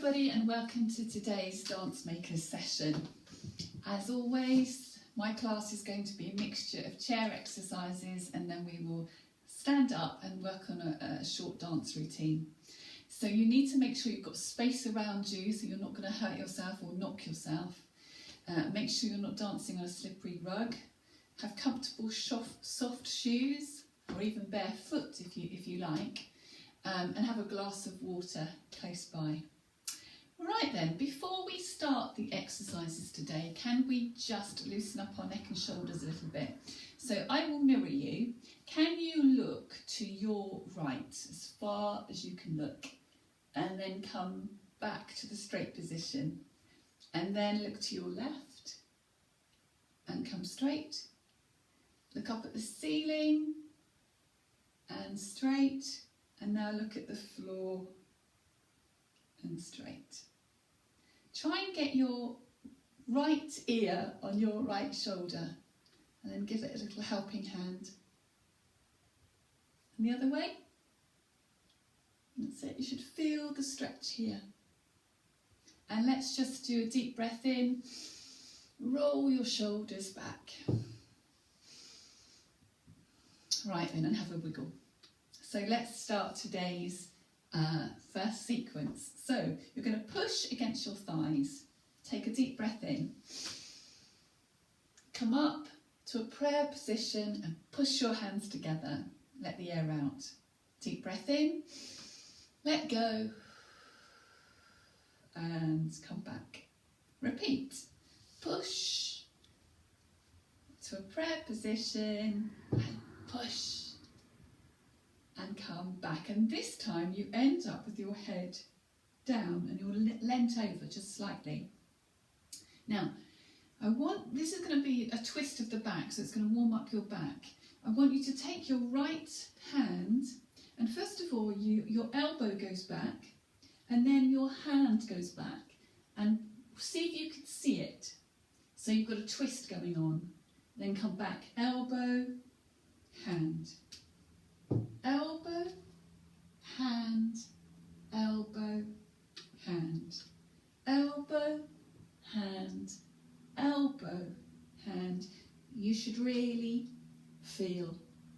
everybody and welcome to today's DanceMakers session. As always, my class is going to be a mixture of chair exercises and then we will stand up and work on a short dance routine. So you need to make sure you've got space around you so you're not going to hurt yourself or knock yourself. Make sure you're not dancing on a slippery rug. Have comfortable soft shoes or even barefoot if you like. And have a glass of water close by. Right then, before we start the exercises today, can we just loosen up our neck and shoulders a little bit? So I will mirror you. Can you look to your right as far as you can look and then come back to the straight position and then look to your left and come straight. Look up at the ceiling and straight. And now look at the floor and straight. Try and get your right ear on your right shoulder and then give it a little helping hand. And the other way. That's it, you should feel the stretch here. And let's just do a deep breath in. Roll your shoulders back. Right then, and have a wiggle. So let's start today's first sequence. So you're going to push against your thighs. Take a deep breath in. Come up to a prayer position and push your hands together. Let the air out. Deep breath in. Let go. And come back. Repeat. Push to a prayer position and push. And come back, and this time you end up with your head down and you're leant over just slightly. Now, this is going to be a twist of the back, so it's going to warm up your back. I want you to take your right hand, and first of all, your elbow goes back, and then your hand goes back, and see if you can see it. So you've got a twist going on. Then come back, elbow, hand. Elbow, hand, elbow, hand, elbow, hand, elbow, hand. You should really feel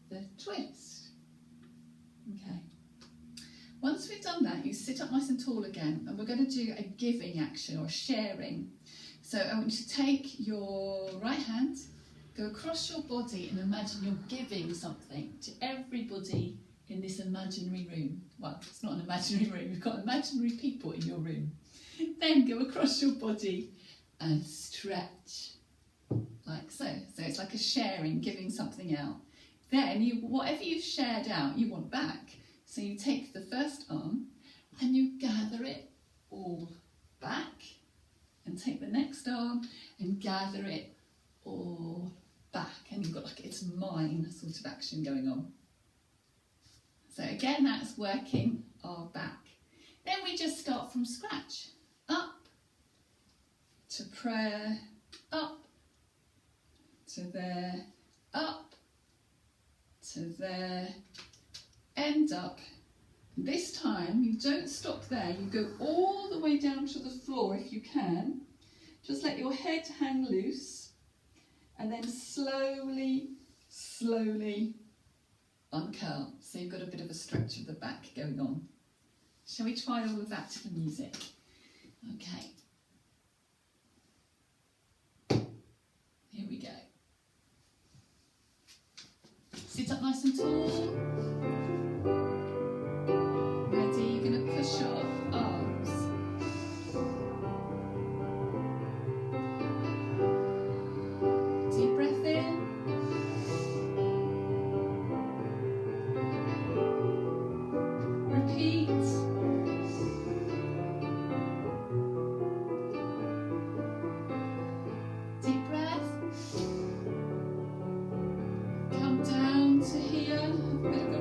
the twist. Okay. Once we've done that, you sit up nice and tall again, and we're going to do a giving action or sharing. So I want you to take your right hand, go across your body and imagine you're giving something to everybody in this imaginary room. Well, it's not an imaginary room, you've got imaginary people in your room. Then go across your body and stretch, like so. So it's like a sharing, giving something out. Then whatever you've shared out, you want back. So you take the first arm and you gather it all back. And take the next arm and gather it all back, and you've got like it's mine sort of action going on. So again, that's working our back. Then we just start from scratch. Up to prayer, up to there, up to there, end up. This time you don't stop there, you go all the way down to the floor if you can. Just let your head hang loose. And then slowly, slowly uncurl. So you've got a bit of a stretch of the back going on. Shall we try all of that to the music? Okay. Here we go. Sit up nice and tall. Ready? You're going to push your arms. Deep breath in. Repeat. Deep breath. Come down to here. A bit of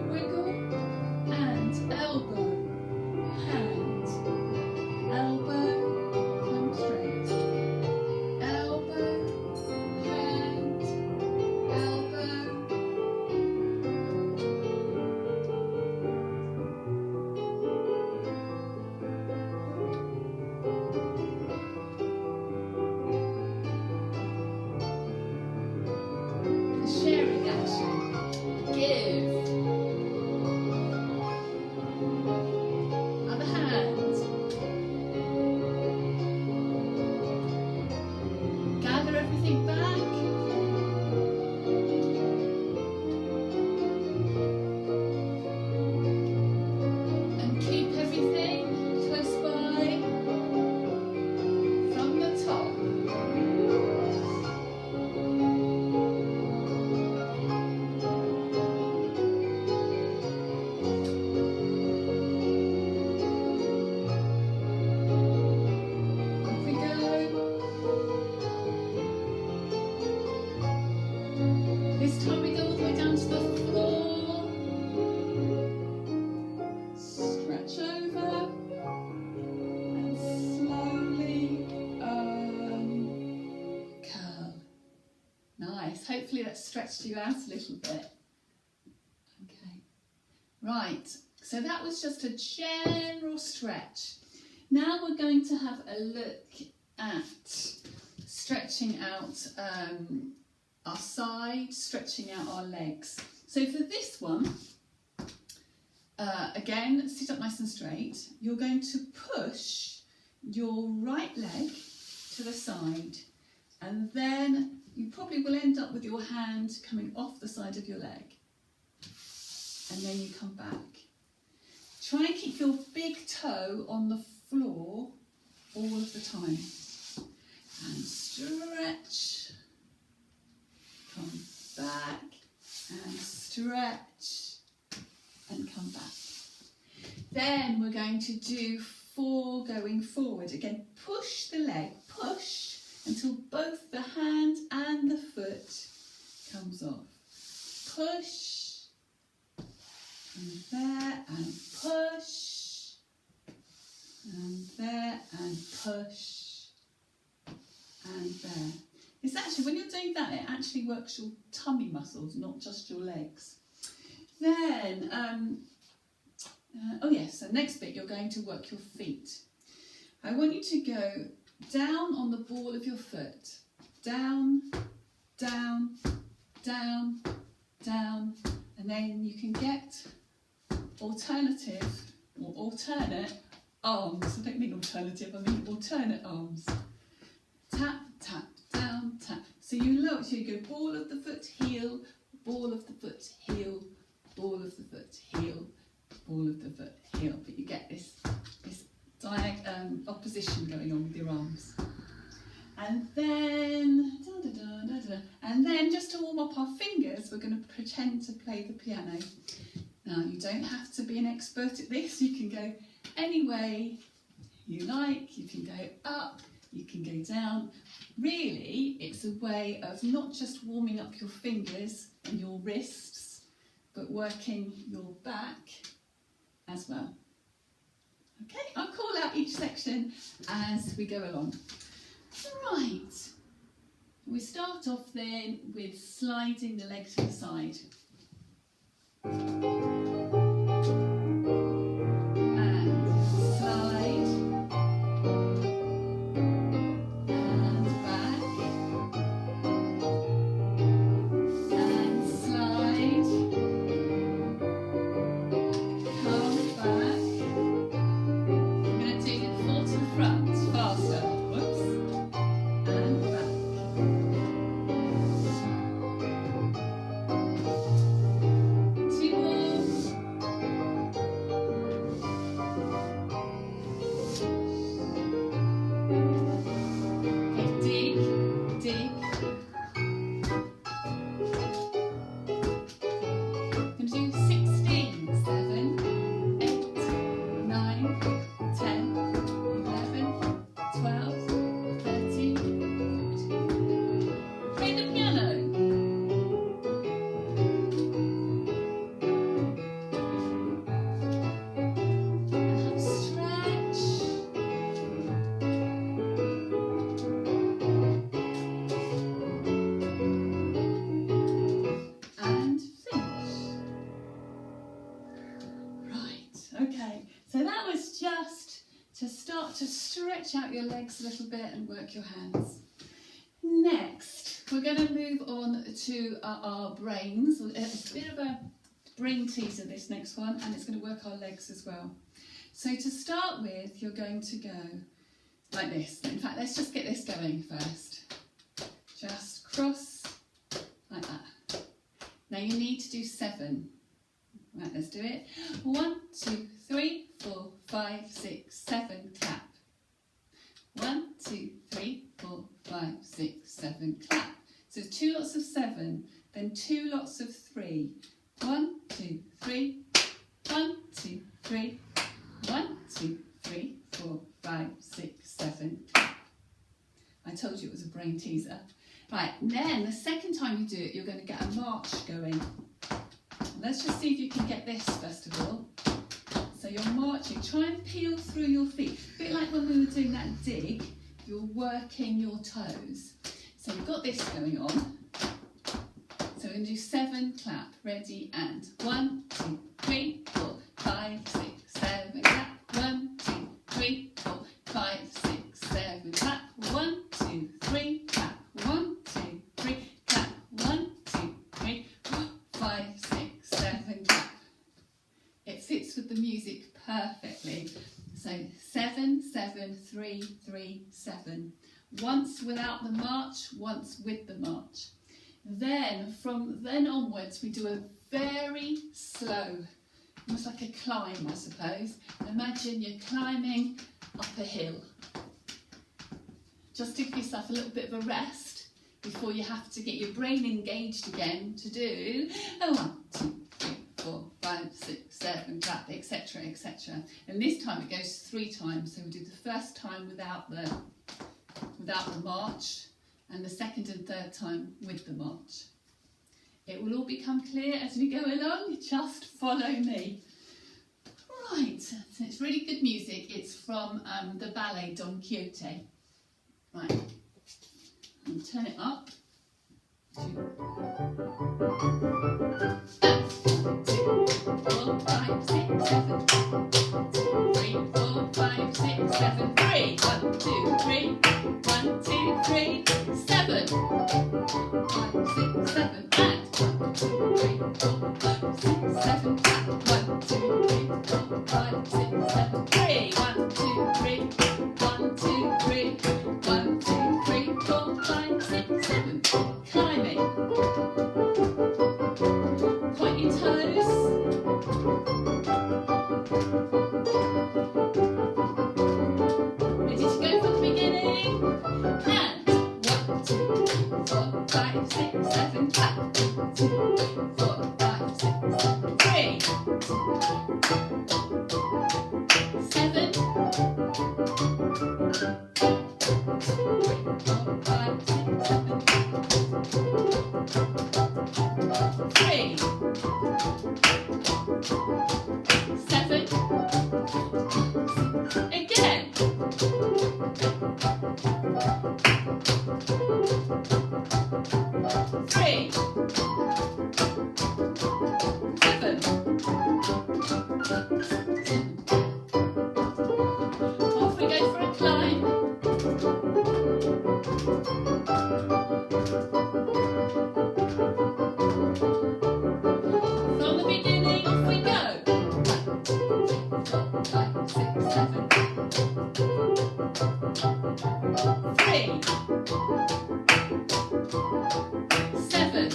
stretched you out a little bit. Okay, right, so that was just a general stretch. Now we're going to have a look at stretching out our side, stretching out our legs. So for this one, again, sit up nice and straight. You're going to push your right leg to the side, and then you probably will end up with your hand coming off the side of your leg, and then you come back. Try and keep your big toe on the floor all of the time, and stretch, come back, and stretch, and come back. Then we're going to do 4 going forward. Again, push the leg, push until both the hand and the foot comes off. Push, and there, and push, and there, and push, and there. It's actually, when you're doing that, it actually works your tummy muscles, not just your legs. Then, oh yes, so next bit, you're going to work your feet. I want you to go down on the ball of your foot. Down, down, down, down. And then you can get alternative or alternate arms. I don't mean alternative, I mean alternate arms. Tap, tap, down, tap. So you look, so you go ball of the foot, heel, ball of the foot, heel, ball of the foot, heel, ball of the foot, heel. But you get this opposition going on with your arms. And then, and then just to warm up our fingers, we're going to pretend to play the piano. Now, you don't have to be an expert at this. You can go any way you like. You can go up, you can go down. Really, it's a way of not just warming up your fingers and your wrists, but working your back as well. Okay, I'll call out each section as we go along. Right, we start off then with sliding the leg to the side. To stretch out your legs a little bit and work your hands. Next, we're going to move on to our brains. It's a bit of a brain teaser, this next one, and it's going to work our legs as well. So to start with, you're going to go like this. In fact, let's just get this going first. Just cross like that. Now you need to do 7. Right, let's do it. 1, 2, 3, 4, 5, 6, 7, clap. 1, 2, 3, 4, 5, 6, 7, clap. So 2 lots of 7, then 2 lots of 3. 1, 2, 3, 1, 2, 3, 1, 2, 3, 4, 5, 6, 7, clap. I told you it was a brain teaser. Right, then the second time you do it, you're going to get a march going. Let's just see if you can get this first of all. So you're marching, try and peel through your feet. A bit like when we were doing that dig, you're working your toes. So we've got this going on. So going to do 7, clap, ready, and 1, 2, 3, 4, 5, 6, 7, clap, 1, 2, 3, 4, 5, 6, 7, clap, 1, 2, 3, clap, 1, 2, 3, clap, 1, 2, 3, 4, 5, 6, 7, clap. It fits with the music perfectly. So 7, 7, 3, 3, 7. Once without the march, once with the march. Then, from then onwards, we do a very slow, almost like a climb, I suppose. Imagine you're climbing up a hill. Just to give yourself a little bit of a rest before you have to get your brain engaged again to do a 1, 2, 3, 4, 5, 6, 7, clap, etc, etc. And this time it goes 3 times. So we do the first time without the march, and the second and third time with the march. It will all become clear as we go along, just follow me. Right, so it's really good music. It's from the ballet Don Quixote. Right, and turn it up. 2, 4, 5, 6, 7. 3, 4, 5, 6, 7. 3, 1, 2, 3. 1, 2, 3, 7. 5, 6, 7. And 1, 2, 3, 4, 5, 6, 7. Clap. 1, 2, 3, 4, 5, 6, 7. 3, 1, 2, 3. 1, 2, 3. 1, 2, 3, 4, 5, 6, 7. Climbing. Point your toes. Ready to go from the beginning. And 1, 2, 3, 4, 5, 6, 7. Clap. 2, 4, 5, 6, 7. 3, 7. 4, 5, 6, 7. 3, 7. Again. 3, 7. Off we go for a climb. From the beginning, off we go. 1, 2, 3, 4, 5, 6, 7. 3, 7.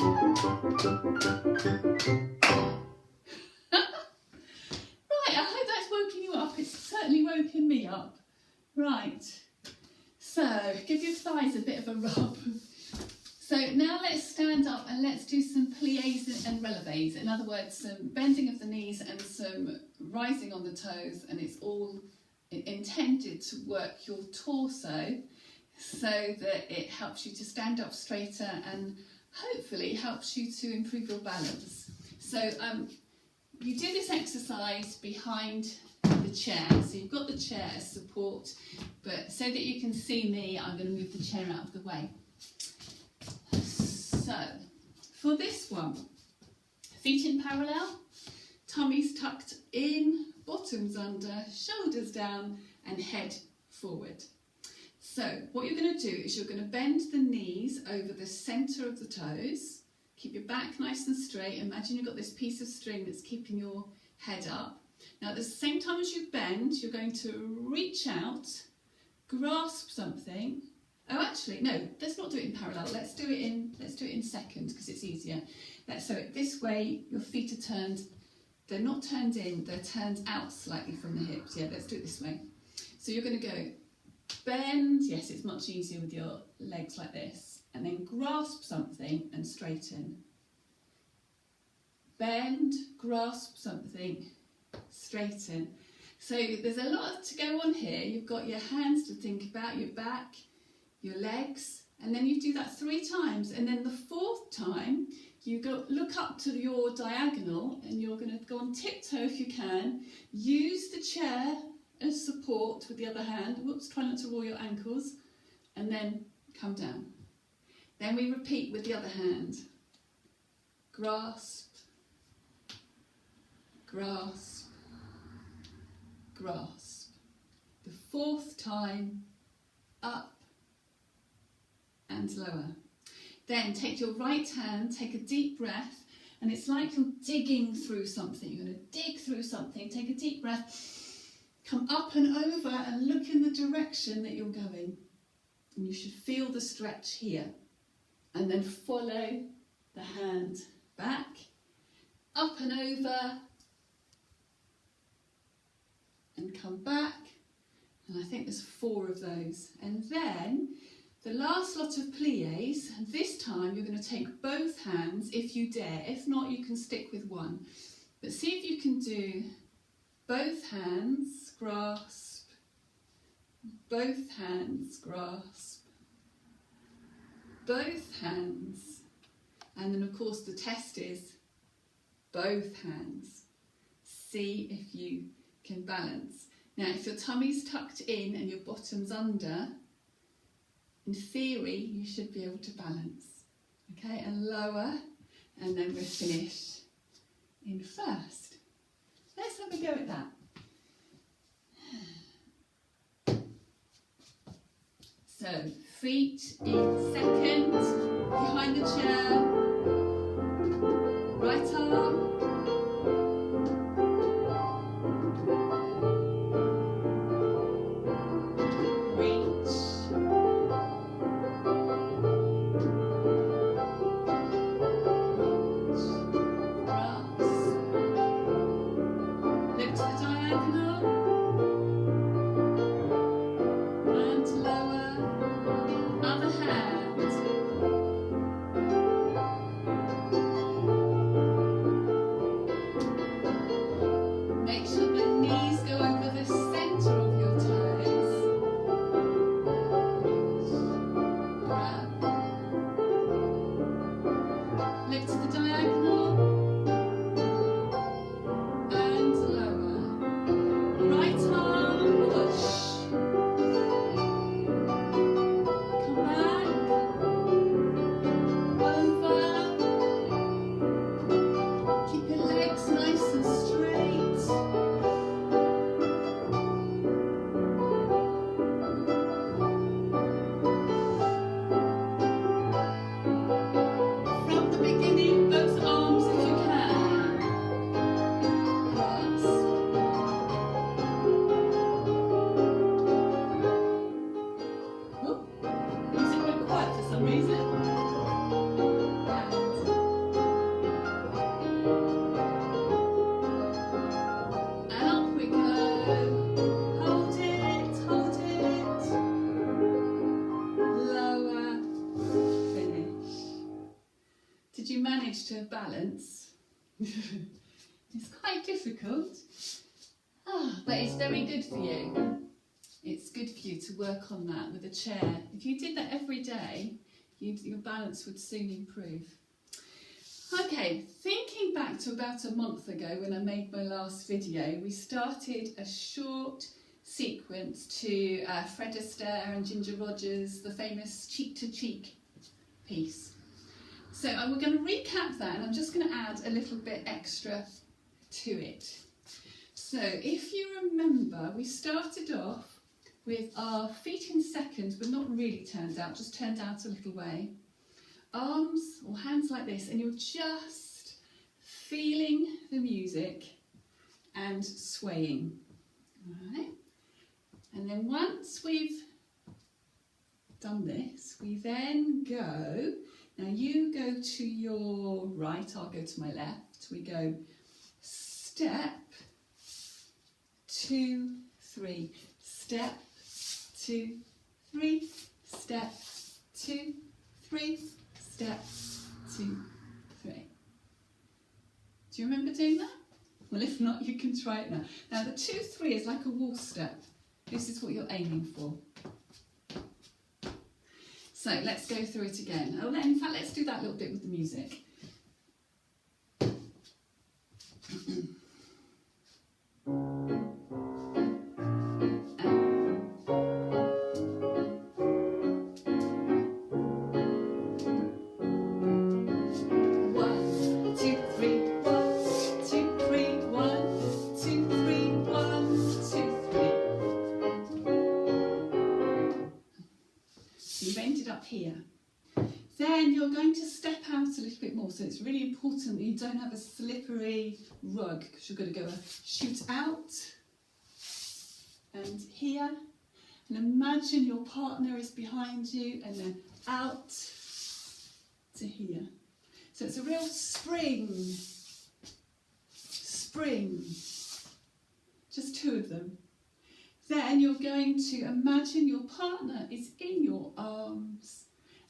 Right, I hope that's woken you up. It's certainly woken me up. Right, so give your thighs a bit of a rub. So now let's stand up and let's do some pliés and relevés. In other words, some bending of the knees and some rising on the toes, and it's all intended to work your torso so that it helps you to stand up straighter and hopefully helps you to improve your balance. So you do this exercise behind the chair, so you've got the chair as support, but so that you can see me, I'm going to move the chair out of the way. So for this one, feet in parallel, tummies tucked in, bottoms under, shoulders down and head forward. So what you're going to do is you're going to bend the knees over the centre of the toes, keep your back nice and straight. Imagine you've got this piece of string that's keeping your head up. Now at the same time as you bend, you're going to reach out, grasp something. Oh, actually, no, let's not do it in parallel. Let's do it in second because it's easier. So this way, your feet are turned. They're not turned in. They're turned out slightly from the hips. Yeah, let's do it this way. So you're going to go bend. Yes, it's much easier with your legs like this, and then grasp something and straighten. Bend, grasp something, straighten. So there's a lot to go on here. You've got your hands to think about, your back, your legs, and then you do that 3 times, and then the 4th time you go look up to your diagonal and you're going to go on tiptoe if you can. Use the chair as support with the other hand. Whoops, try not to roll your ankles, and then come down. Then we repeat with the other hand. grasp, grasp, grasp. The fourth time, up and lower. Then take your right hand, take a deep breath, and it's like you're digging through something. You're going to dig through something. Take a deep breath, come up and over and look in the direction that you're going. And you should feel the stretch here. And then follow the hand back, up and over, and come back. And I think there's 4 of those. And then the last lot of pliés, and this time you're going to take both hands if you dare. If not, you can stick with one. But see if you can do both hands, grasp, both hands, grasp, both hands. And then of course the test is both hands. See if you can balance. Now if your tummy's tucked in and your bottom's under, in theory you should be able to balance. Okay, and lower, and then we'll finish in first. Let's have a go at that. So feet in second, behind the chair, right arm, to balance. It's quite difficult, but it's very good for you. It's good for you to work on that with a chair. If you did that every day, your balance would soon improve. Okay, thinking back to about a month ago when I made my last video, we started a short sequence to Fred Astaire and Ginger Rogers, the famous Cheek to Cheek piece. So we're going to recap that, and I'm just going to add a little bit extra to it. So if you remember, we started off with our feet in second, but not really turned out, just turned out a little way. Arms or hands like this, and you're just feeling the music and swaying. All right. And then once we've done this, we then go. Now you go to your right, I'll go to my left. We go step, 2, 3, step, 2, 3, step, 2, 3, step, 2, 3. Do you remember doing that? Well, if not, you can try it now. Now the 2, 3 is like a waltz step. This is what you're aiming for. So let's go through it again. Oh, in fact, let's do that little bit with the music. One, here. Then you're going to step out a little bit more, so it's really important that you don't have a slippery rug, because you're going to go shoot out and here, and imagine your partner is behind you, and then out to here. So it's a real spring, just two of them. Then you're going to imagine your partner is in your arms,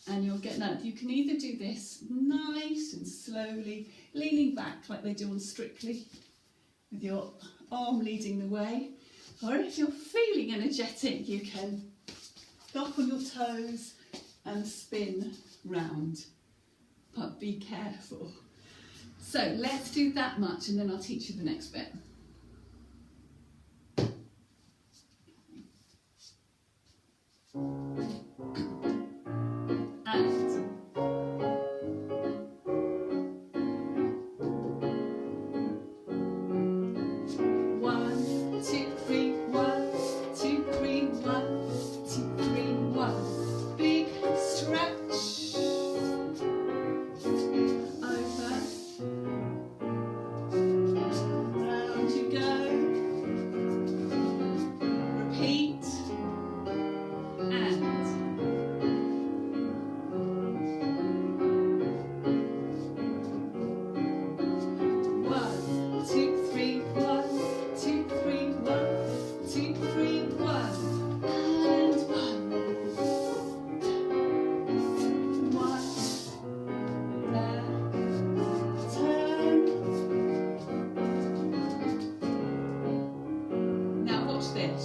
and you'll get that. You can either do this nice and slowly, leaning back like they do on Strictly, with your arm leading the way, or if you're feeling energetic, you can knock on your toes and spin round, but be careful. So let's do that much, and then I'll teach you the next bit.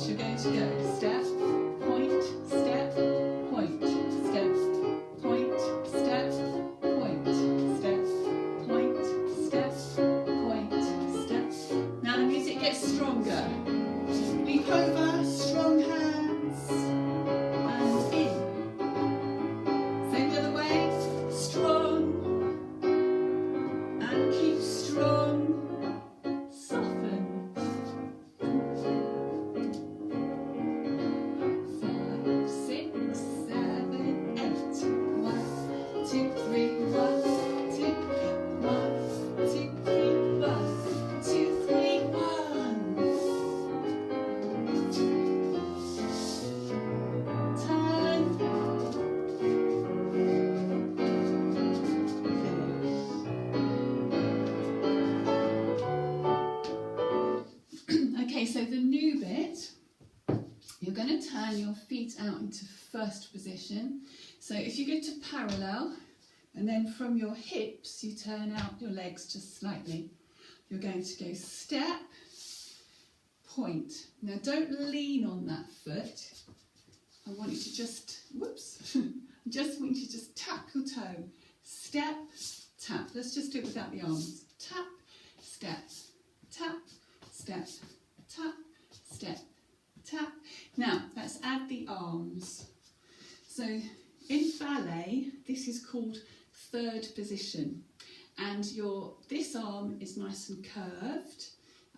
You're going to go step, point, step, point, step, point, step, point, step, point, step, point, step. Now the music gets stronger. Leap over, strong hands, and in. Same the other way, strong, and keep strong. Soften. 5, 6, 7, 8. 1, 2, 3, 1, 2, 1, 2, 3, 1, 2, 3, 1. Turn. Okay, so the new bit, you're going to turn your feet out into first position. So if you go to parallel, and then from your hips you turn out your legs just slightly. You're going to go step, point. Now don't lean on that foot. I want you to just, whoops, I just want you to just tap your toe. Step, tap. Let's just do it without the arms. Tap, step, tap, step, tap, step, tap. Now let's add the arms. So in ballet, this is called third position, and this arm is nice and curved,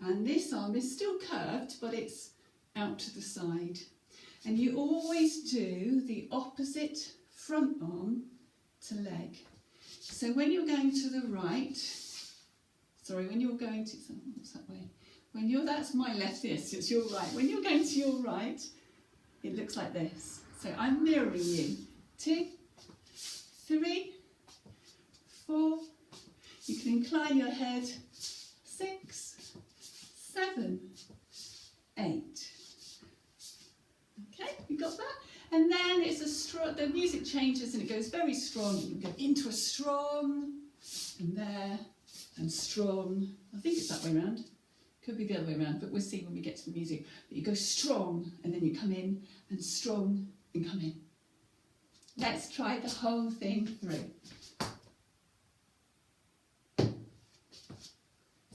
and this arm is still curved, but it's out to the side. And you always do the opposite front arm to leg. So when you're going to the right, when you're going to, what's that way? That's my left, this, it's your right. When you're going to your right, it looks like this. So I'm mirroring you. 2, 3, 4. You can incline your head. 6, 7, 8. Okay, you got that? And then it's a strong, the music changes and it goes very strong. You go into a strong, and there, and strong. I think it's that way around. Could be the other way around, but we'll see when we get to the music. But you go strong, and then you come in, and strong, and come in. Let's try the whole thing through.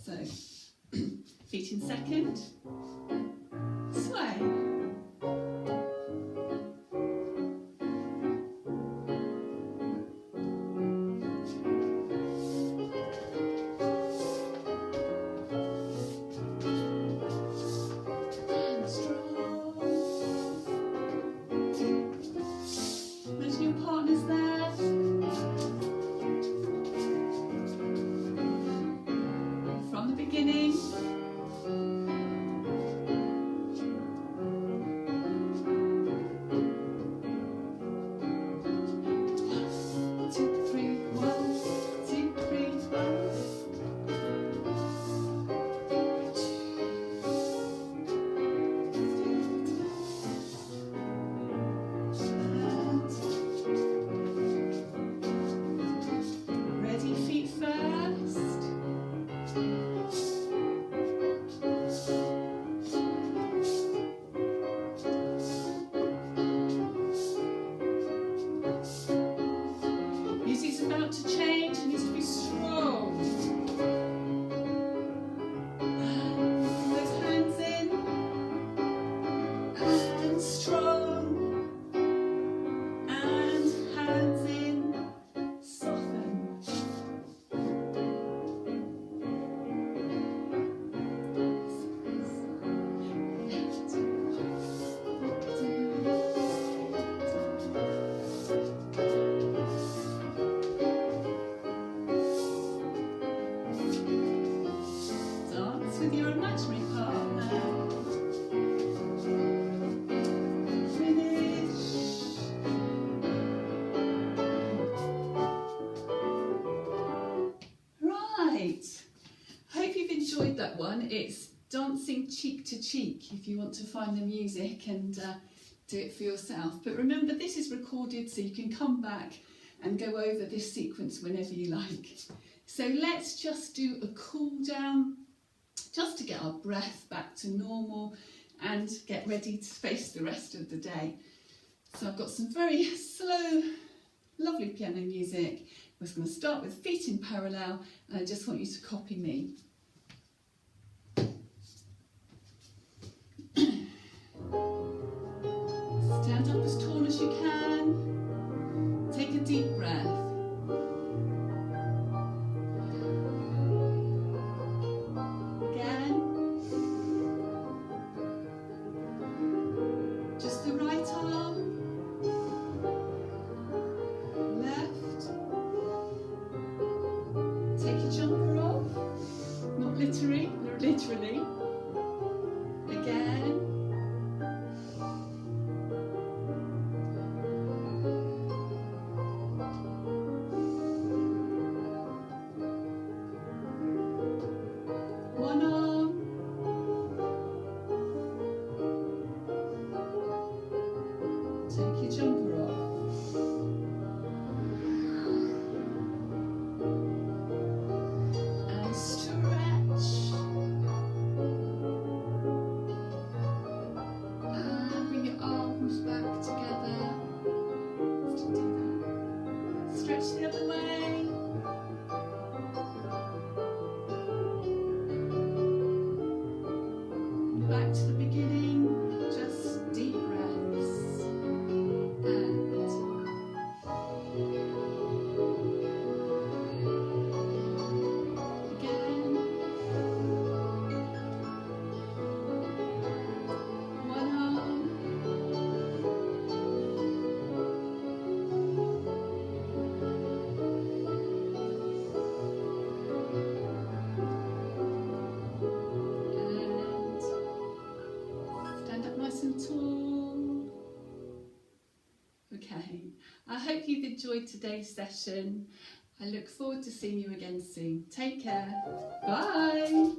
So, feet in second, sway. Imagine your partner's and it's dancing cheek to cheek if you want to find the music and do it for yourself. But remember, this is recorded so you can come back and go over this sequence whenever you like. So let's just do a cool down, just to get our breath back to normal and get ready to face the rest of the day. So I've got some very slow, lovely piano music. We're going to start with feet in parallel, and I just want you to copy me. Stand up as tall as you can. Take a deep breath. Again. Just the right arm. Left. Take your jumper off. Not literally. Again. One arm. Take your jumper off. And stretch. And bring your arms back together. Just do that. Stretch the other way. Back to the beginning, just deep breaths, and again, one arm, stand up nice and tall. Okay, I hope you've enjoyed today's session. I look forward to seeing you again soon. Take care. Bye.